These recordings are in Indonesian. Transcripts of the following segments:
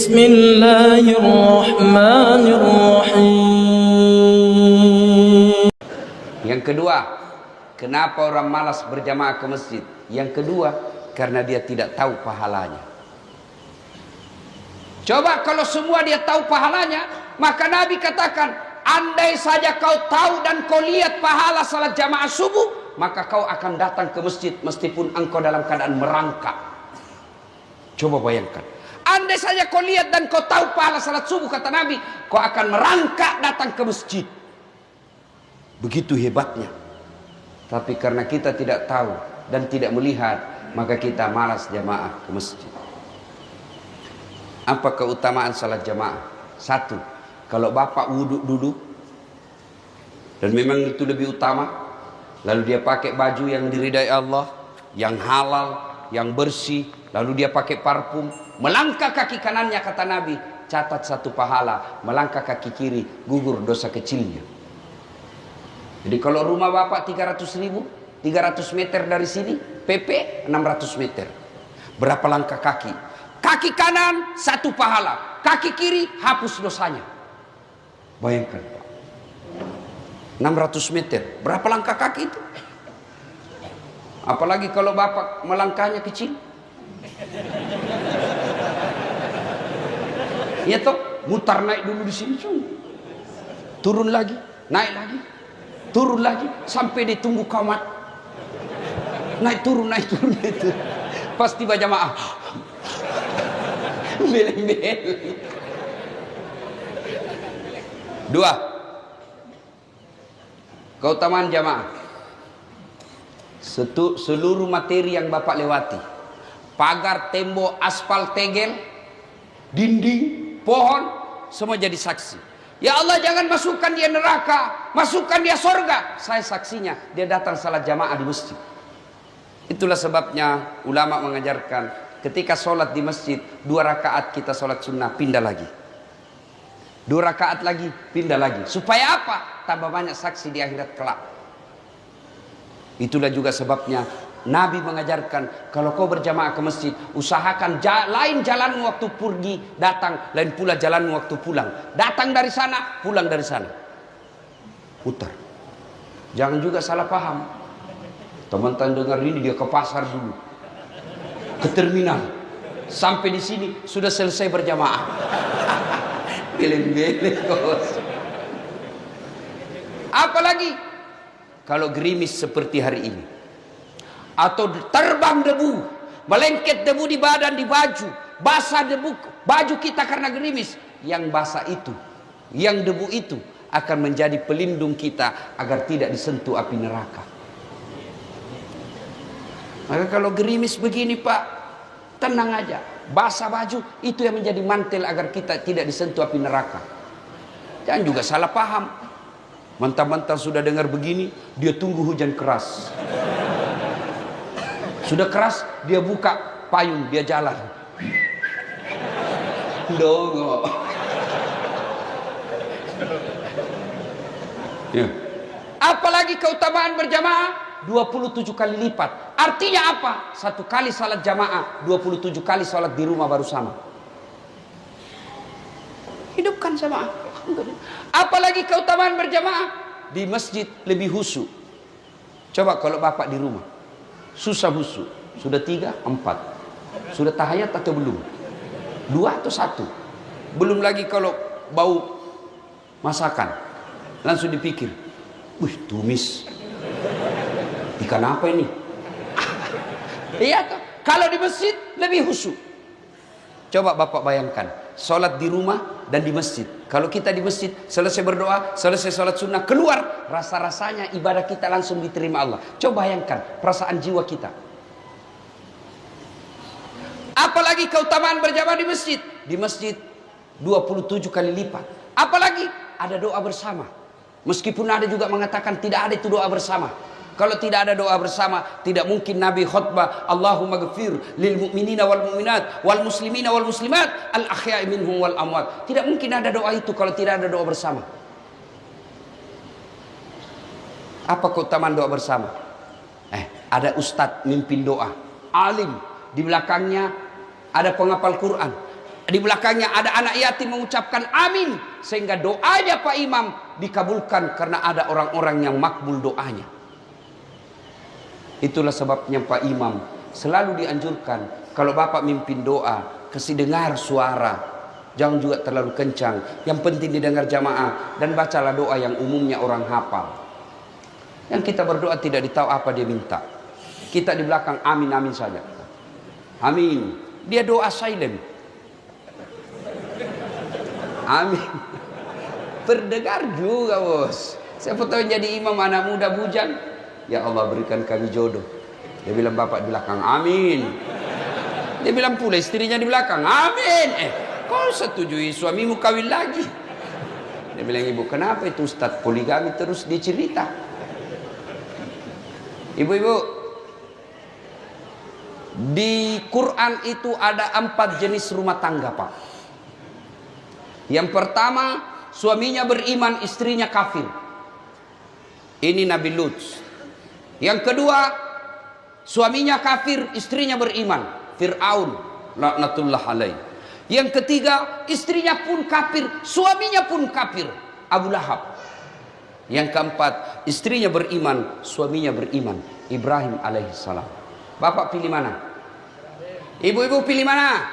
Bismillahirrahmanirrahim. Yang kedua, kenapa orang malas berjamaah ke masjid? Yang kedua, karena dia tidak tahu pahalanya. Coba kalau semua dia tahu pahalanya, maka Nabi katakan, andai saja kau tahu dan kau lihat pahala salat jamaah subuh, maka kau akan datang ke masjid meskipun engkau dalam keadaan merangkak. Coba bayangkan, andai saja kau lihat dan kau tahu pahala salat subuh, kata Nabi, kau akan merangkak datang ke masjid. Begitu hebatnya. Tapi karena kita tidak tahu dan tidak melihat, maka kita malas jamaah ke masjid. Apa keutamaan salat jamaah? Satu, kalau bapak wudhu dulu, dan memang itu lebih utama, lalu dia pakai baju yang diridai Allah, yang halal, yang bersih, lalu dia pakai parfum, melangkah kaki kanannya, kata Nabi, catat satu pahala, melangkah kaki kiri, gugur dosa kecilnya. Jadi kalau rumah bapak 300.000, 300 meter dari sini, PP 600 meter. Berapa langkah kaki? Kaki kanan satu pahala, kaki kiri hapus dosanya. Bayangkan Pak, 600 meter, berapa langkah kaki itu? Apalagi kalau bapak melangkahnya kecil. Ya toh, mutar naik dulu di sini, turun lagi, naik lagi, turun lagi, sampai ditunggu komat. Naik turun, naik turun, naik turun. Pas tiba jamaah, beleng-beleng. Dua, keutamaan jamaah. Seluruh materi yang bapak lewati, pagar, tembok, aspal, tegel, dinding, pohon, semua jadi saksi. Ya Allah, jangan masukkan dia neraka, masukkan dia surga. Saya saksinya, dia datang salat jamaah di masjid. Itulah sebabnya ulama mengajarkan, ketika sholat di masjid, 2 rakaat kita sholat sunnah, pindah lagi. 2 rakaat lagi, pindah lagi. Supaya apa? Tambah banyak saksi di akhirat kelak. Itulah juga sebabnya Nabi mengajarkan, kalau kau berjamaah ke masjid, usahakan lain jalanmu waktu pergi datang, lain pula jalanmu waktu pulang. Datang dari sana, pulang dari sana. Putar. Jangan juga salah paham. Teman-teman dengar ini, dia ke pasar dulu, ke terminal, sampai di sini sudah selesai berjamaah. Beleng-beleng kos. Apalagi kalau gerimis seperti hari ini, atau terbang debu, melengket debu di badan, di baju, basah debu baju kita karena gerimis. Yang basah itu, yang debu itu akan menjadi pelindung kita agar tidak disentuh api neraka. Maka kalau gerimis begini Pak, tenang aja, basah baju itu yang menjadi mantel agar kita tidak disentuh api neraka. Jangan juga salah paham, mentang-mentang sudah dengar begini, dia tunggu hujan keras. Sudah keras, dia buka payung, dia jalan. Dongo. Ya. Apalagi keutamaan berjamaah 27 kali lipat. Artinya apa? 1 kali salat jamaah, 27 kali salat di rumah baru sama. Hidupkan jamaah. Apalagi keutamaan berjamaah di masjid lebih khusyuk. Coba kalau bapak di rumah susah khusyuk, sudah 3, 4, sudah tahiyat atau belum? 2 atau 1? Belum lagi kalau bau masakan, langsung dipikir, wih tumis, ikan apa ini? Iya toh. Kalau di masjid lebih khusyuk. Coba bapak bayangkan, sholat di rumah dan di masjid. Kalau kita di masjid, selesai berdoa, selesai sholat sunnah, keluar, rasa-rasanya ibadah kita langsung diterima Allah. Coba bayangkan perasaan jiwa kita. Apalagi keutamaan berjamaah di masjid. Di masjid 27 kali lipat. Apalagi ada doa bersama. Meskipun ada juga mengatakan tidak ada itu doa bersama. Kalau tidak ada doa bersama, tidak mungkin Nabi khutbah Allahumma ghafir lil mu'minina wal mu'minat wal muslimina wal muslimat al ahya'i minhum wal amwat. Tidak mungkin ada doa itu kalau tidak ada doa bersama. Apa keutamaan doa bersama? Ada ustadz mimpin doa, alim, di belakangnya ada penghafal Quran, Di belakangnya ada anak yatim mengucapkan amin, sehingga doanya Pak Imam dikabulkan karena ada orang-orang yang makbul doanya. Itulah sebabnya Pak Imam selalu dianjurkan kalau Bapak mimpin doa, kasih dengar suara, jangan juga terlalu kencang, yang penting didengar jamaah, dan bacalah doa yang umumnya orang hafal. Yang kita berdoa tidak ditahu apa dia minta, kita di belakang amin amin saja, amin. Dia doa silent, amin. Berdengar juga bos. Siapa tahu jadi imam anak muda bujang, ya Allah berikan kami jodoh. Dia bilang bapak di belakang amin. Dia bilang pula istrinya di belakang amin. Kau setujui suamimu kawin lagi? Dia bilang, ibu kenapa itu Ustadz poligami terus dicerita? Ibu-ibu, di Quran itu ada 4 jenis rumah tangga Pak. Yang pertama, suaminya beriman, istrinya kafir. Ini Nabi Lut. Yang kedua, suaminya kafir, istrinya beriman. Fir'aun, laknatullah alaih. Yang ketiga, istrinya pun kafir, suaminya pun kafir. Abu Lahab. Yang keempat, istrinya beriman, suaminya beriman. Ibrahim alaihissalam. Bapak pilih mana? Ibu-ibu pilih mana?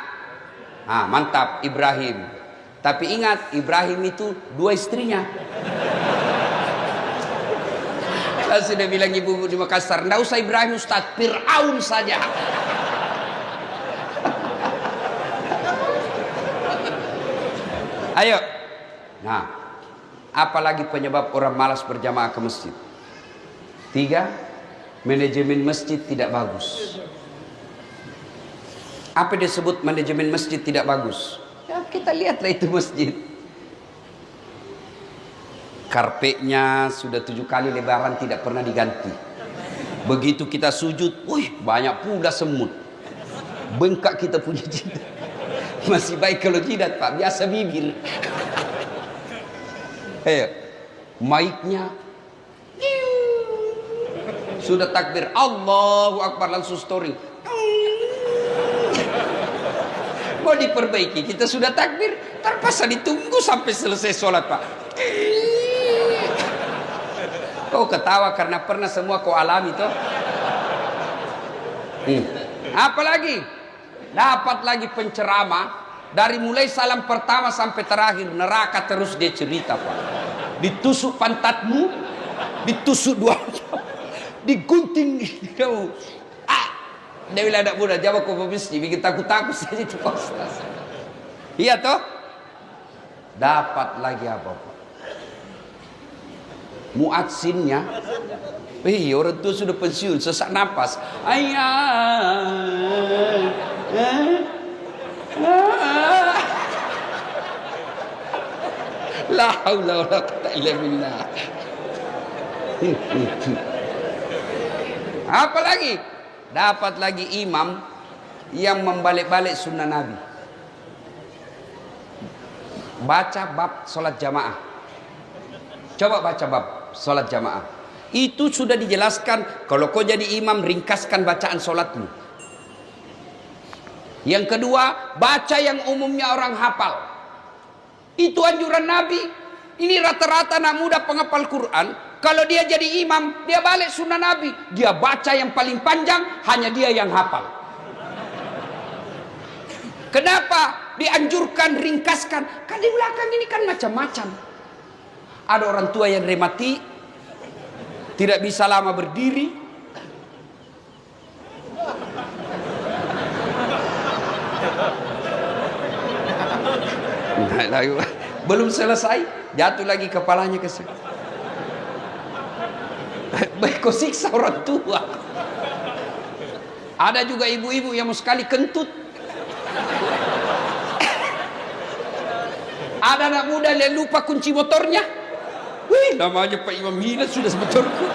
Mantap, Ibrahim. Tapi ingat, Ibrahim itu 2 istrinya. Saya sudah bilang ibu di Makassar, enggak usah Ibrahim Ustaz, Fir'aun saja. Ayo. Nah, apalagi penyebab orang malas berjamaah ke masjid? 3, manajemen masjid tidak bagus. Apa disebut manajemen masjid tidak bagus? Ya, kita lihatlah itu masjid. Karpetnya sudah 7 kali lebaran tidak pernah diganti. Begitu kita sujud, wih banyak pula semut. Bengkak kita punya jidat. Masih baik kalau jidat Pak, biasa bibir. Mic-nya sudah takbir Allahu Akbar langsung story. Mau diperbaiki, kita sudah takbir, terpaksa ditunggu sampai selesai sholat Pak. Kau ketawa karena pernah semua kau alami toh. Apalagi dapat lagi penceramah dari mulai salam pertama sampai terakhir neraka terus dia cerita Pak. Ditusuk pantatmu, ditusuk 2 jam, digunting kamu. Dia bilang anak muda, jawab kau pebisnis, bikin takut-takut saja itu Ustaz. Iya toh? Dapat lagi apa Pak? Muadzinnya, orang tua sudah pensiun, sesak napas. La haula wala quwwata illa billah. Apa lagi? Dapat lagi imam yang membalik-balik sunnah Nabi. Baca bab sholat jamaah. Coba baca bab sholat jamaah. Itu sudah dijelaskan. Kalau kau jadi imam, ringkaskan bacaan sholatmu. Yang kedua, baca yang umumnya orang hafal. Itu anjuran Nabi. Ini rata-rata anak muda penghafal Quran. Kalau dia jadi imam, dia balik sunnah Nabi. Dia baca yang paling panjang, hanya dia yang hafal. Kenapa dianjurkan ringkaskan? Kan di belakang ini kan macam-macam. Ada orang tua yang rematik, tidak bisa lama berdiri. Belum selesai, jatuh lagi kepalanya ke sana. Baik kau siksa orang tua. Ada juga ibu-ibu yang mau sekali kentut. Ada anak muda yang lupa kunci motornya. Wih, namanya Pak Imam Hina sudah sebetorku.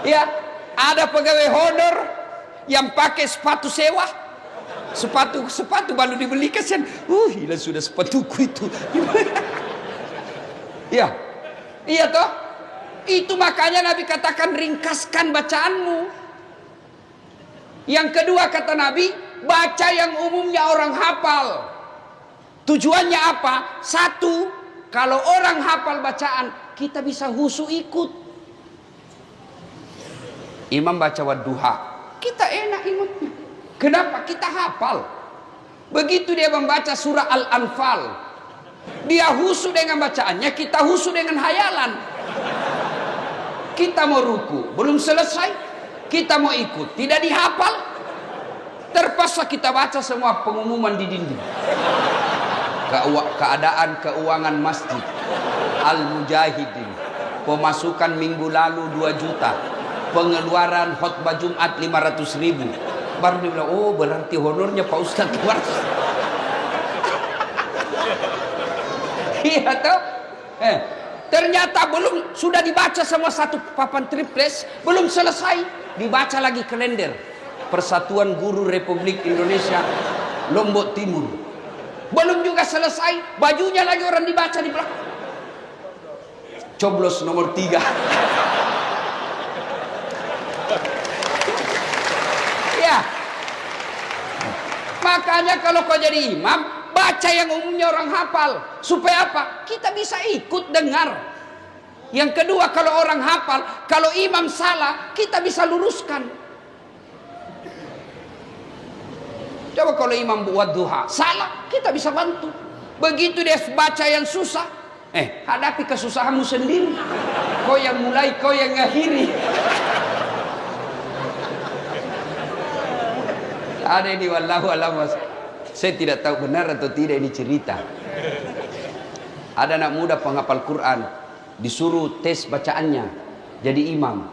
Ya, ada pegawai honor yang pakai sepatu sewa. Sepatu baru dibeli kasihan. Hilang sudah sepatuku itu. Ya, iya toh. Itu makanya Nabi katakan ringkaskan bacaanmu. Yang kedua kata Nabi, baca yang umumnya orang hafal. Tujuannya apa? Satu, kalau orang hafal bacaan, kita bisa husu ikut. Imam baca wadduha, kita enak ikutnya. Kenapa? Kita hafal. Begitu dia membaca surah Al-Anfal, dia husu dengan bacaannya, kita husu dengan hayalan. Kita mau ruku, belum selesai, kita mau ikut, tidak dihafal, terpaksa kita baca semua pengumuman di dinding. Keadaan keuangan masjid Al-Mujahidin, pemasukan minggu lalu 2 juta, pengeluaran khutbah Jumat 500.000. Baru dia bilang, oh berarti honornya Pak Ustadz keluar. Iya toh? Ternyata belum, sudah dibaca semua satu papan triples, belum selesai, dibaca lagi kalender Persatuan Guru Republik Indonesia Lombok Timur. Belum juga selesai, bajunya lagi orang dibaca di belakang. Coblos nomor 3. Ya. Makanya kalau kau jadi imam, baca yang umumnya orang hafal. Supaya apa? Kita bisa ikut dengar. Yang kedua, kalau orang hafal, kalau imam salah, kita bisa luruskan. Coba kalau imam buat duha, salah, kita bisa bantu. Begitu dia baca yang susah, hadapi kesusahanmu sendiri. Kau yang mulai, kau yang ngakhiri. Ada ini wallahu alam. Saya tidak tahu benar atau tidak ini cerita. Ada anak muda penghafal Quran, disuruh tes bacaannya jadi imam.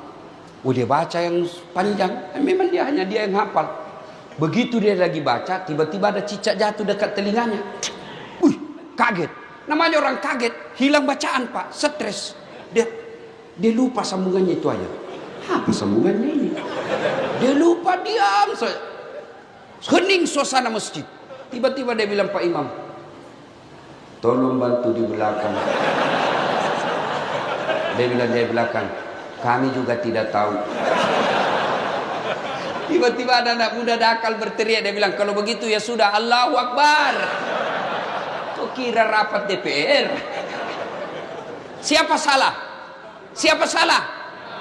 Dia baca yang panjang, memang hanya dia yang hafal. Begitu dia lagi baca, tiba-tiba ada cicak jatuh dekat telinganya. Kaget. Namanya orang kaget, hilang bacaan Pak, stres. Dia lupa sambungannya itu aja. Apa sambungannya ini? Dia lupa, diam saja. Hening suasana masjid. Tiba-tiba dia bilang, Pak Imam, tolong bantu di belakang. Dia bilang di belakang, kami juga tidak tahu. Tiba-tiba ada anak muda nakal berteriak, dia bilang, kalau begitu ya sudah, Allahu Akbar. Kok kira rapat DPR? Siapa salah? Siapa salah?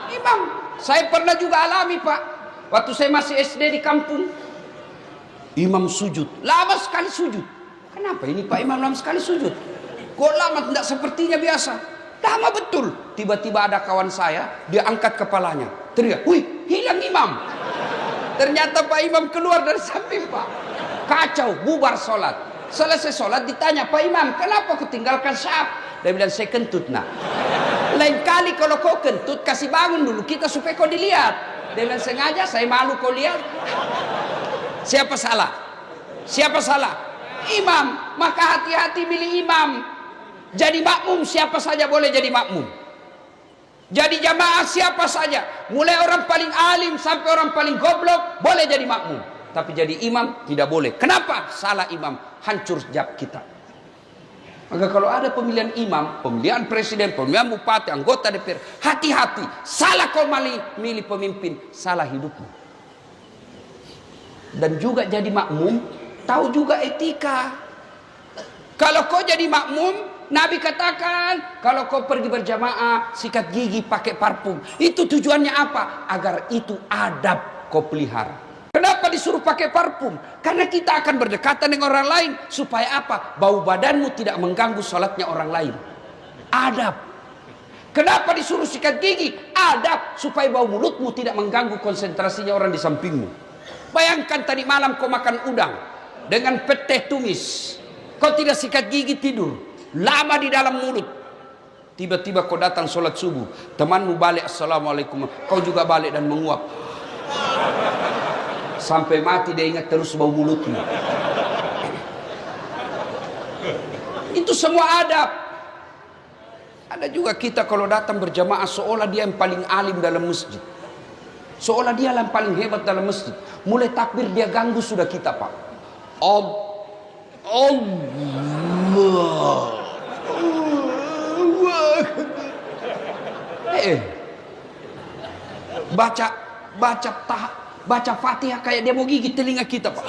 Imam. Saya pernah juga alami Pak, waktu saya masih SD di kampung. Imam sujud, lama sekali sujud. Kenapa ini Pak Imam lama sekali sujud? Kok lama, tidak sepertinya biasa. Lama betul. Tiba-tiba ada kawan saya, dia angkat kepalanya, teriak, wih, hilang imam. Ternyata Pak Imam keluar dari samping Pak. Kacau, bubar sholat. Selesai sholat ditanya, Pak Imam, kenapa kau tinggalkan syaf? Dia bilang, saya kentut nak. Lain kali kalau kau kentut, kasih bangun dulu kita supaya kau dilihat. Dia bilang, sengaja, saya malu kau lihat. Siapa salah? Siapa salah? Imam. Maka hati-hati milih imam. Jadi makmum siapa saja boleh jadi makmum. Jadi jamaah siapa saja, mulai orang paling alim sampai orang paling goblok boleh jadi makmum. Tapi jadi imam tidak boleh. Kenapa? Salah imam, hancur jab kita. Maka kalau ada pemilihan imam, pemilihan presiden, pemilihan bupati, anggota DPR, hati-hati. Salah kau milih pemimpin, salah hidupmu. Dan juga jadi makmum, tahu juga etika. Kalau kau jadi makmum, Nabi katakan, kalau kau pergi berjamaah, sikat gigi pakai parfum. Itu tujuannya apa? Agar itu adab kau pelihara. Kenapa disuruh pakai parfum? Karena kita akan berdekatan dengan orang lain. Supaya apa? Bau badanmu tidak mengganggu sholatnya orang lain. Adab. Kenapa disuruh sikat gigi? Adab. Supaya bau mulutmu tidak mengganggu konsentrasinya orang di sampingmu. Bayangkan tadi malam kau makan udang dengan pete tumis. Kau tidak sikat gigi tidur. Lama di dalam mulut. Tiba-tiba kau datang sholat subuh. Temanmu balik, assalamualaikum. Kau juga balik dan menguap. Sampai mati dia ingat terus bau mulutmu. Itu semua adab. Ada juga kita kalau datang berjamaah seolah dia yang paling alim dalam masjid. Seolah dia yang paling hebat dalam masjid. Mulai takbir dia ganggu sudah kita Pak. Allah. baca Baca Fatihah kayak dia mau gigit telinga kita, Pak.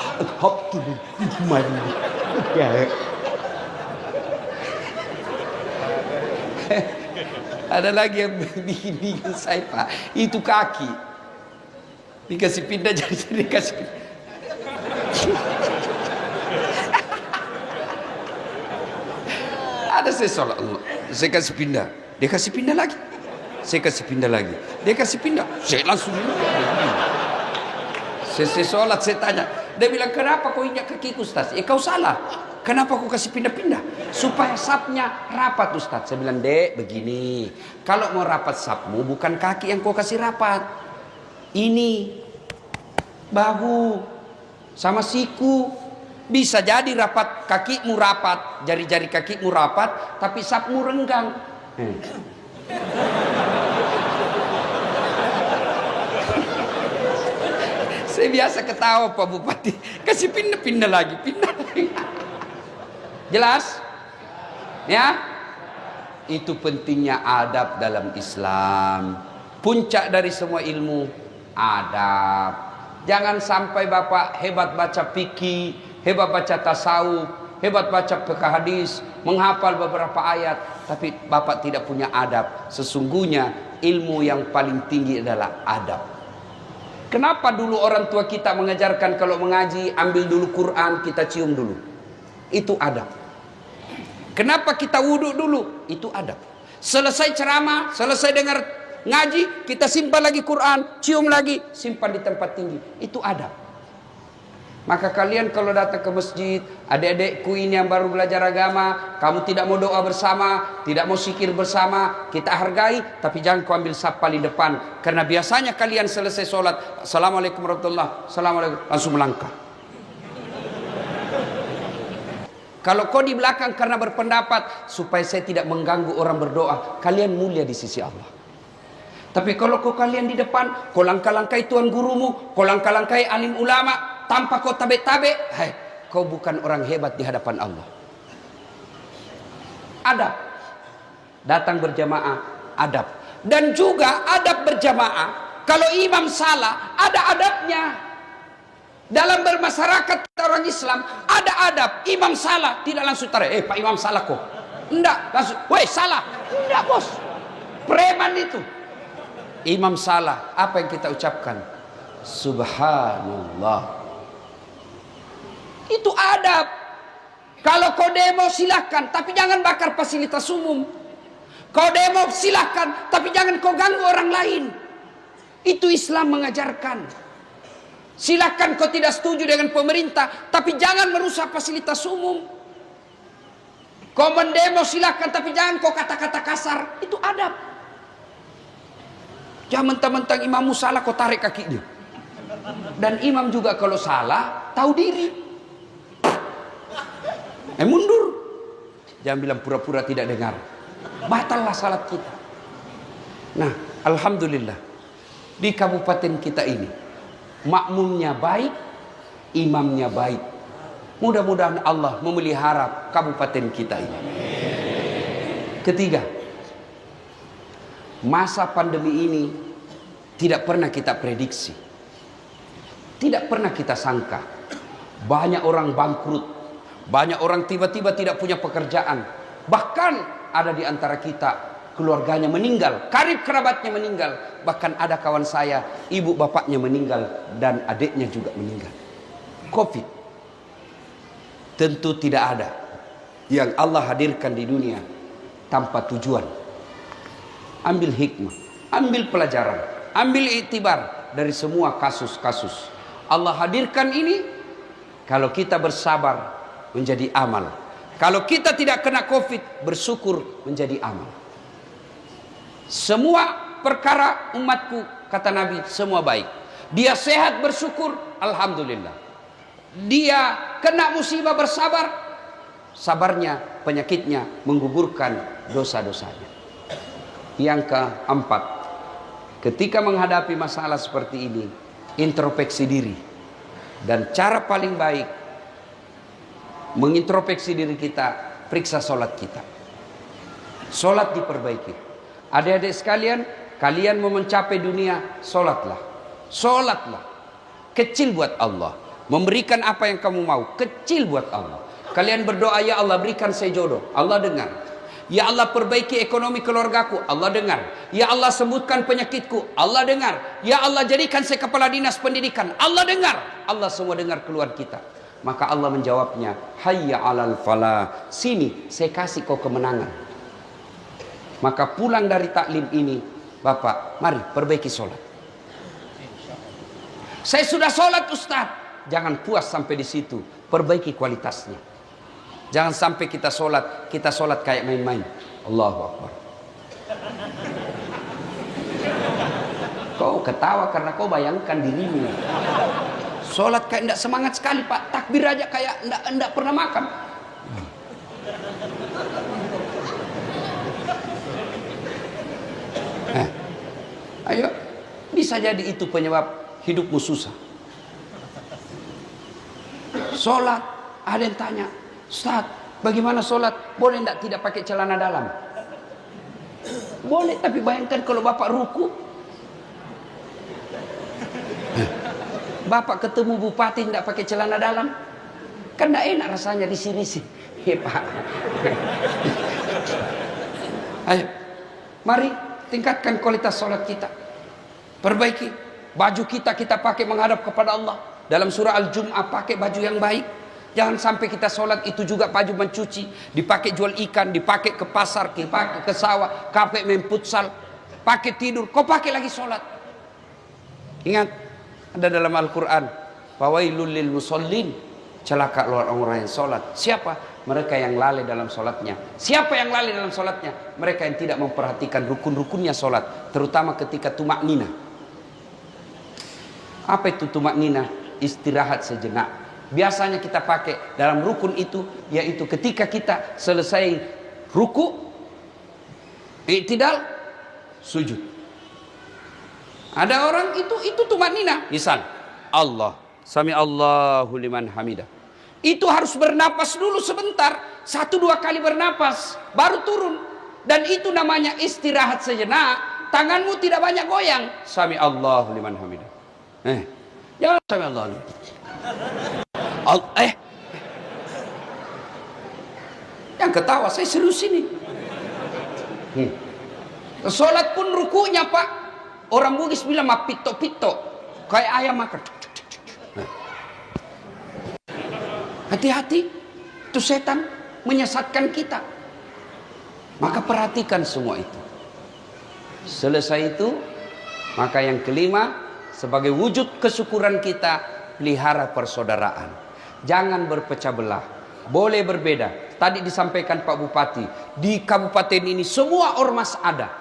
Ada lagi yang bikin saya, Pak. Itu kaki. Dikasih pindah jadi dikasih pindah. Ada saya sholat, saya kasih pindah. Dia kasih pindah lagi. Saya kasih pindah lagi. Dia kasih pindah. Saya langsung. Saya sholat, saya tanya. Dia bilang, kenapa kau injak kakiku, Ustaz? Kau salah. Kenapa kau kasih pindah-pindah? Supaya sapnya rapat, Ustaz. Saya bilang, Dek, begini. Kalau mau rapat sapmu, bukan kaki yang kau kasih rapat. Ini bahu sama siku. Bisa jadi rapat kakimu rapat, jari-jari kakimu rapat, tapi sapmu renggang. Saya biasa ketawa, Pak Bupati. Kasih pindah-pindah lagi, pindah lagi. Jelas? Ya? Itu pentingnya adab dalam Islam. Puncak dari semua ilmu, adab. Jangan sampai Bapak hebat baca fikih, hebat baca tasawuf, hebat baca fikih hadis, menghafal beberapa ayat, tapi Bapak tidak punya adab. Sesungguhnya ilmu yang paling tinggi adalah adab. Kenapa dulu orang tua kita mengajarkan kalau mengaji, ambil dulu Quran, kita cium dulu? Itu adab. Kenapa kita wudhu dulu? Itu adab. Selesai ceramah, selesai dengar ngaji, kita simpan lagi Quran, cium lagi, simpan di tempat tinggi. Itu adab. Maka kalian kalau datang ke masjid, adik-adikku ini yang baru belajar agama, kamu tidak mau doa bersama, tidak mau zikir bersama, kita hargai, tapi jangan kau ambil saf paling depan. Karena biasanya kalian selesai sholat, Assalamualaikum warahmatullahi, Assalamualaikum, langsung melangkah. Kalau kau di belakang karena berpendapat, supaya saya tidak mengganggu orang berdoa, kalian mulia di sisi Allah. Tapi kalau kau kalian di depan, kau langkah-langkai tuan gurumu, kau langkah-langkai alim ulama, tanpa kau tabe-tabe, hai, kau bukan orang hebat di hadapan Allah. Adab. Datang berjamaah, adab. Dan juga adab berjamaah, kalau imam salah, ada adabnya. Dalam bermasyarakat orang Islam, ada adab. Imam salah, tidak langsung tarik, Pak Imam salah kok. Enggak, langsung, woi salah. Enggak bos, preman itu. Imam salah, apa yang kita ucapkan? Subhanallah. Itu adab. Kalau kau demo silahkan, tapi jangan bakar fasilitas umum. Kau demo silahkan, tapi jangan kau ganggu orang lain. Itu Islam mengajarkan. Silahkan kau tidak setuju dengan pemerintah, tapi jangan merusak fasilitas umum. Kau mendemo silahkan, tapi jangan kau kata-kata kasar. Itu adab. Jangan mentang-mentang imammu salah kau tarik kakinya. Dan imam juga kalau salah tahu diri. Mundur. Jangan bilang pura-pura tidak dengar. Batallah salat kita. Nah, alhamdulillah di kabupaten kita ini makmumnya baik, imamnya baik. Mudah-mudahan Allah memelihara kabupaten kita ini. Ketiga, masa pandemi ini tidak pernah kita prediksi. Tidak pernah kita sangka. Banyak orang bangkrut. Banyak orang tiba-tiba tidak punya pekerjaan. Bahkan ada di antara kita keluarganya meninggal, karib kerabatnya meninggal. Bahkan ada kawan saya, ibu bapaknya meninggal dan adiknya juga meninggal. Covid tentu tidak ada yang Allah hadirkan di dunia tanpa tujuan. Ambil hikmah, ambil pelajaran, ambil iktibar dari semua kasus-kasus. Allah hadirkan ini kalau kita bersabar menjadi amal. Kalau kita tidak kena Covid, bersyukur menjadi amal. Semua perkara umatku, kata Nabi, semua baik. Dia sehat bersyukur, alhamdulillah. Dia kena musibah bersabar, sabarnya, penyakitnya menggugurkan dosa-dosanya. Yang keempat, ketika menghadapi masalah seperti ini, introspeksi diri. Dan cara paling baik mengintrospeksi diri kita, periksa sholat kita. Sholat diperbaiki. Adik-adik sekalian, kalian mau mencapai dunia, sholatlah. Sholatlah. kecil buat Allah. Memberikan apa yang kamu mau, kecil buat Allah. Kalian berdoa, ya Allah berikan saya jodoh, Allah dengar. Ya Allah perbaiki ekonomi keluargaku, Allah dengar. Ya Allah sembuhkan penyakitku, Allah dengar. Ya Allah jadikan saya kepala dinas pendidikan, Allah dengar. Allah semua dengar keluhan kita. Maka Allah menjawabnya, hayya alal falah, sini saya kasih kau kemenangan. Maka pulang dari taklim ini, Bapak, mari perbaiki sholat. Saya sudah sholat Ustaz. Jangan puas sampai di situ, perbaiki kualitasnya. Jangan sampai kita sholat kayak main-main. Allahu Akbar. Kau ketawa karena kau bayangkan dirimu. Sholat kayak tidak semangat sekali Pak. Takbir aja kayak tidak pernah makan. Ayo, bisa jadi itu penyebab hidupmu susah. Sholat, ada yang tanya, Ustaz, bagaimana sholat? Boleh tidak pakai celana dalam? Boleh, tapi bayangkan kalau Bapak ruku. Bapak ketemu bupati tidak pakai celana dalam, kan tidak enak rasanya di sini sih. Ya Pak. Ayo, mari tingkatkan kualitas sholat kita. Perbaiki baju kita pakai menghadap kepada Allah. Dalam surah Al-Jum'ah pakai baju yang baik. Jangan sampai kita sholat itu juga baju mencuci, dipakai jual ikan, dipakai ke pasar, dipakai ke sawah, pakai main futsal, pakai tidur, kau pakai lagi sholat. Ingat, ada dalam Al-Quran, fawailul lil musallin, celaka orang-orang yang sholat. Siapa? Mereka yang lalai dalam sholatnya. Siapa yang lalai dalam sholatnya? Mereka yang tidak memperhatikan rukun-rukunnya sholat, terutama ketika tumak nina. Apa itu tumak nina? Istirahat sejenak. Biasanya kita pakai dalam rukun itu, yaitu ketika kita selesai ruku, i'tidal, sujud. Ada orang itu tumanina. Misal, Allah, sami Allahu liman hamidah. Itu harus bernapas dulu sebentar, 1-2 kali bernapas, baru turun. Dan itu namanya istirahat sejenak. Tanganmu tidak banyak goyang. Sami Allahu liman hamidah. Jangan sami Allahu liman. Yang ketawa, saya serius ini. Sholat pun rukunya Pak, orang Bugis bilang mah pito-pito, kayak ayam makan. Hati-hati, itu setan menyesatkan kita. Maka perhatikan semua itu. Selesai itu, maka yang kelima, sebagai wujud kesyukuran kita, pelihara persaudaraan. Jangan berpecah belah. Boleh berbeda. Tadi disampaikan Pak Bupati, di kabupaten ini semua ormas ada.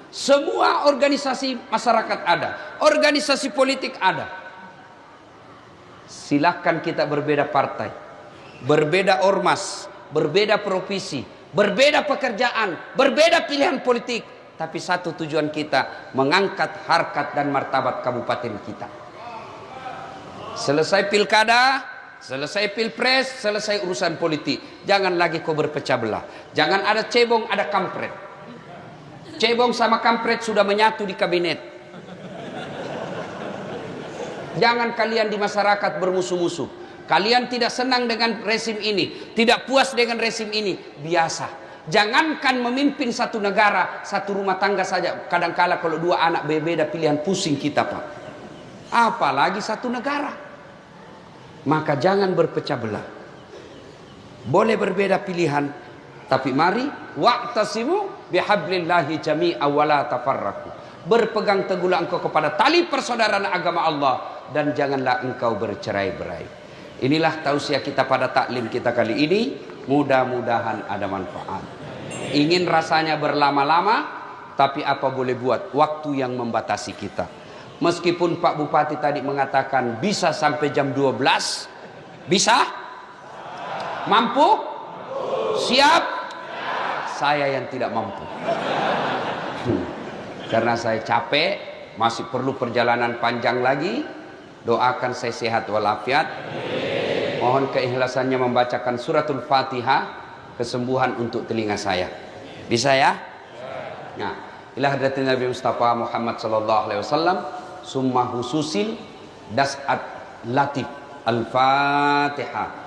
Semua organisasi masyarakat ada. Organisasi politik ada. Silakan kita berbeda partai, berbeda ormas, berbeda profesi, berbeda pekerjaan, berbeda pilihan politik. Tapi satu tujuan kita, mengangkat harkat dan martabat kabupaten kita. Selesai pilkada, selesai pilpres, selesai urusan politik. Jangan lagi kau berpecah belah. Jangan ada cebong, ada kampret. Cebong sama kampret sudah menyatu di kabinet. Jangan kalian di masyarakat bermusuh-musuh. Kalian tidak senang dengan rezim ini, tidak puas dengan rezim ini, biasa. Jangankan memimpin satu negara, satu rumah tangga saja. Kadangkala kalau 2 anak berbeda pilihan, pusing kita Pak. Apalagi satu negara. Maka jangan berpecah belah. Boleh berbeda pilihan, tapi mari wa'tasimu bihablillahi jami'a wa la tafarraqu. Berpegang teguhlah engkau kepada tali persaudaraan agama Allah dan janganlah engkau bercerai-berai. Inilah tausiah kita pada taklim kita kali ini. Mudah-mudahan ada manfaat. Ingin rasanya berlama-lama, tapi apa boleh buat, waktu yang membatasi kita. Meskipun Pak Bupati tadi mengatakan bisa sampai jam 12, bisa? Mampu? Siap? Saya yang tidak mampu. Karena saya capek, masih perlu perjalanan panjang lagi. Doakan saya sehat walafiat. Mohon keikhlasannya membacakan suratul Fatihah, kesembuhan untuk telinga saya. Bisa ya? Nah, ila hadratin Nabi Mustafa Muhammad sallallahu alaihi wasallam, summa hususil das'at Latif. Al-Fatihah.